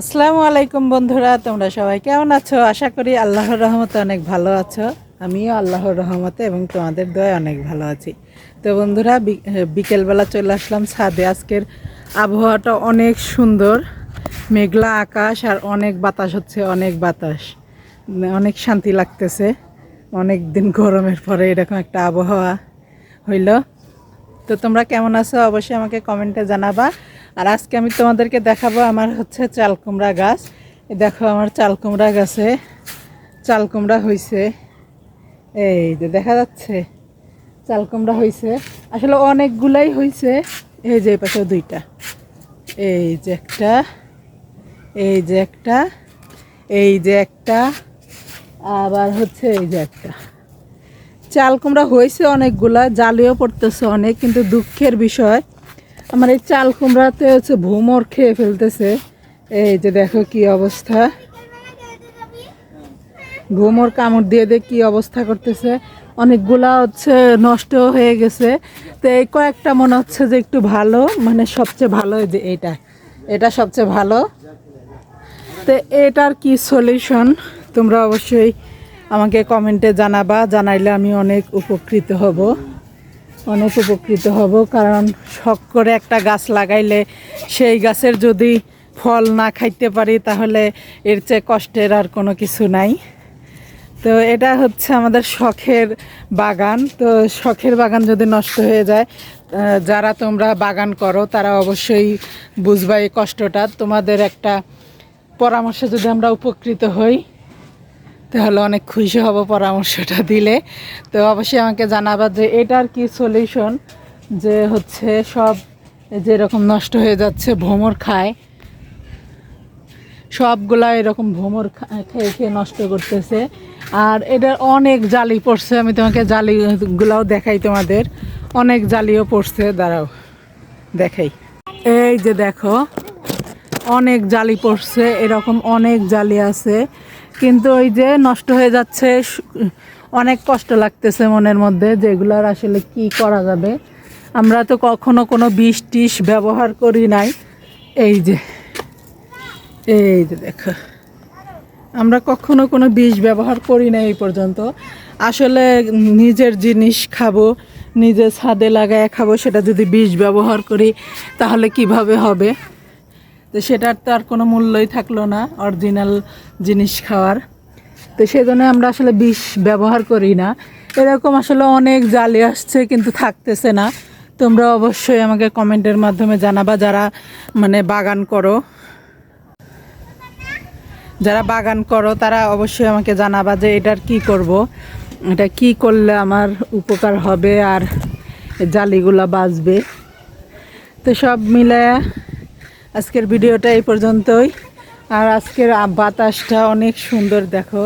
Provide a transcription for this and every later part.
আসসালামু আলাইকুম বন্ধুরা, তোমরা সবাই কেমন আছো? আশা করি আল্লাহর রহমতে অনেক ভালো আছো। আমিও আল্লাহর রহমতে এবং তোমাদের দয়ায় অনেক ভালো আছি। তো বন্ধুরা, বিকেলবেলা চলে আসলাম ছাদে। আজকের আবহাওয়াটা অনেক সুন্দর, মেঘলা আকাশ আর অনেক বাতাস হচ্ছে, অনেক বাতাস, অনেক শান্তি লাগতেছে। অনেক দিন গরমের পরে এরকম একটা আবহাওয়া হইল। তো তোমরা কেমন আছো অবশ্যই আমাকে কমেন্টে জানাবা। আর আজকে আমি তোমাদেরকে দেখাবো আমার হচ্ছে চাল কুমড়া গাছ। এই দেখো আমার চাল কুমড়া গাছে চাল কুমড়া হয়েছে। এই যে দেখা যাচ্ছে চাল কুমড়া হয়েছে, আসলে অনেকগুলাই হয়েছে। এই যে পাশে দুইটা, এই যে একটা, এই যে একটা, এই যে একটা, আবার হচ্ছে এই যে একটা। চাল কুমড়া হয়েছে অনেকগুলা, জালিও পড়তেছে অনেক, কিন্তু দুঃখের বিষয় আমার এই চাল কুমড়াতে হচ্ছে ভোমর খেয়ে ফেলতেছে। এই যে দেখো কি অবস্থা, ভোমর কামড় দিয়ে দিয়ে কি অবস্থা করতেছে। অনেকগুলা হচ্ছে নষ্ট হয়ে গেছে। তো এই কয়েকটা মনে হচ্ছে যে একটু ভালো, মানে সবচেয়ে ভালো যে এটা, এটা সবচেয়ে ভালো। তো এটার কি সলিউশন তোমরা অবশ্যই আমাকে কমেন্টে জানাবা, জানাইলে আমি অনেক উপকৃত হব, অনেক উপকৃত হব। কারণ শখ করে একটা গাছ লাগাইলে সেই গাছের যদি ফল না খাইতে পারি তাহলে এর চেয়ে কষ্টের আর কোনো কিছু নাই। তো এটা হচ্ছে আমাদের শখের বাগান। তো শখের বাগান যদি নষ্ট হয়ে যায়, যারা তোমরা বাগান করো তারা অবশ্যই বুঝবা এই কষ্টটা। তোমাদের একটা পরামর্শে যদি আমরা উপকৃত হই তাহলে অনেক খুশি হব পরামর্শটা দিলে। তো অবশ্যই আমাকে জানাবা যে এটার কি সলিউশন, যে হচ্ছে সব যেরকম নষ্ট হয়ে যাচ্ছে, ভোমর খায় সবগুলা, এরকম ভোমর খেয়ে খেয়ে নষ্ট করতেছে। আর এটার অনেক জালি পড়ছে, আমি তোমাকে জালিগুলাও দেখাই, তোমাদের অনেক জালিও পড়ছে, দাঁড়াও দেখাই। এই যে দেখো অনেক জালি পড়ছে, এরকম অনেক জালি আছে, কিন্তু ওই যে নষ্ট হয়ে যাচ্ছে। অনেক কষ্ট লাগতেছে মনের মধ্যে, যেগুলার আসলে কি করা যাবে। আমরা তো কখনো কোনো বিষ টিষ ব্যবহার করি নাই। এই যে, এই যে দেখো আমরা কখনো কোনো বিষ ব্যবহার করি না এই পর্যন্ত। আসলে নিজের জিনিস খাবো, নিজে ছাদে লাগায় খাবো, সেটা যদি বিষ ব্যবহার করি তাহলে কিভাবে হবে? তো সেটার তো আর কোনো মূল্যই থাকলো না অরিজিনাল জিনিস খাওয়ার। তো সেজন্য আমরা আসলে বিষ ব্যবহার করি না। এরকম আসলে অনেক জালি আসছে কিন্তু থাকতেছে না। তোমরা অবশ্যই আমাকে কমেন্টের মাধ্যমে জানাবা, যারা মানে বাগান করো, যারা বাগান করো তারা অবশ্যই আমাকে জানাবা যে এটার কি করব, এটা কি করলে আমার উপকার হবে আর জালিগুলা বাঁচবে। তো সব মিলে আজকের ভিডিওটা এই পর্যন্তই। আর আজকের বাতাসটা অনেক সুন্দর, দেখো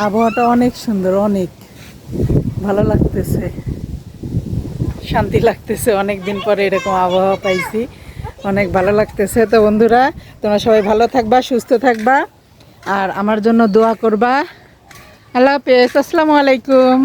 আবহাওয়াটা অনেক সুন্দর, অনেক ভালো লাগতেছে, শান্তি লাগতেছে। অনেক দিন পরে এরকম আবহাওয়া পাইছি, অনেক ভালো লাগতেছে। তো বন্ধুরা, তোমরা সবাই ভালো থাকবা, সুস্থ থাকবা আর আমার জন্য দোয়া করবা। আল্লাহ হাফেজ, আসসালামু আলাইকুম।